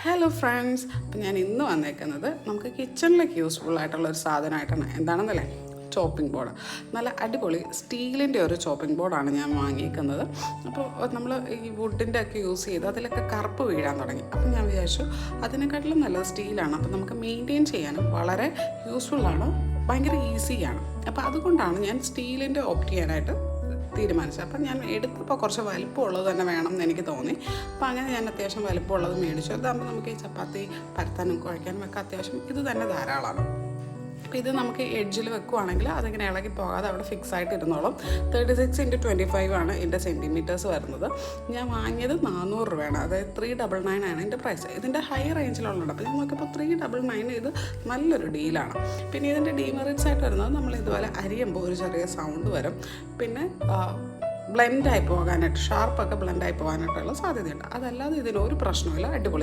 Hello friends, അപ്പം ഞാൻ ഇന്ന് വന്നേക്കുന്നത് നമുക്ക് കിച്ചണിലേക്ക് യൂസ്ഫുൾ ആയിട്ടുള്ളൊരു സാധനമായിട്ടാണ്. എന്താണെന്നല്ലേ, ചോപ്പിംഗ് ബോർഡ്. നല്ല അടിപൊളി സ്റ്റീലിൻ്റെ ഒരു ചോപ്പിംഗ് ബോർഡാണ് ഞാൻ വാങ്ങിയിരിക്കുന്നത്. അപ്പോൾ നമ്മൾ ഈ വുഡിൻ്റെ ഒക്കെ യൂസ് ചെയ്ത് അതിലൊക്കെ കറുപ്പ് വീഴാൻ തുടങ്ങി. അപ്പം ഞാൻ വിചാരിച്ചു അതിനെക്കാട്ടിലും നല്ലത് സ്റ്റീലാണ്. അപ്പോൾ നമുക്ക് മെയിൻറ്റെയിൻ ചെയ്യാനും വളരെ യൂസ്ഫുള്ളാണ്, ഭയങ്കര ഈസിയാണ്. അപ്പോൾ അതുകൊണ്ടാണ് ഞാൻ സ്റ്റീലിൻ്റെ ഓപ്റ്റ് ചെയ്യാനായിട്ട് തീരുമാനിച്ചത്. അപ്പം ഞാൻ എടുത്തപ്പോൾ കുറച്ച് വലിപ്പമുള്ളത് തന്നെ വേണം എന്ന് എനിക്ക് തോന്നി. അപ്പോൾ അങ്ങനെ ഞാൻ അത്യാവശ്യം വലിപ്പമുള്ളത് മേടിച്ചു. അതാകുമ്പോൾ നമുക്ക് ഈ ചപ്പാത്തി പരത്താനും കുഴയ്ക്കാനും ഒക്കെ അത്യാവശ്യം ഇത് തന്നെ ധാരാളമാണ്. അപ്പോൾ ഇത് നമുക്ക് എഡ്ജിൽ വെക്കുവാണെങ്കിൽ അതിങ്ങനെ ഇളകി പോകാതെ അവിടെ ഫിക്സ് ആയിട്ട് ഇരുന്നോളും. 36x25 ആണ് എൻ്റെ സെൻറ്റിമീറ്റേഴ്സ് വരുന്നത്. ഞാൻ വാങ്ങിയത് 400 രൂപയാണ്, അതായത് 399 ആണ് എൻ്റെ പ്രൈസ്. ഇതിൻ്റെ ഹൈ റേഞ്ചിലുള്ളത്. അപ്പോൾ ഞാൻ നോക്കിയപ്പോൾ 399 ഇത് നല്ലൊരു ഡീലാണ്. പിന്നെ ഇതിൻ്റെ ഡീമെറിറ്റ്സ് ആയിട്ട് വരുന്നത് നമ്മൾ ഇതുപോലെ അരിയുമ്പോൾ ഒരു ചെറിയ സൗണ്ട് വരും. പിന്നെ ബ്ലെൻഡായി പോകാനായിട്ട്, ഷാർപ്പൊക്കെ ബ്ലെൻഡായി പോകാനായിട്ടുള്ള സാധ്യതയുണ്ട്. അതല്ലാതെ ഇതിനൊരു പ്രശ്നമില്ല, അടിപൊളി.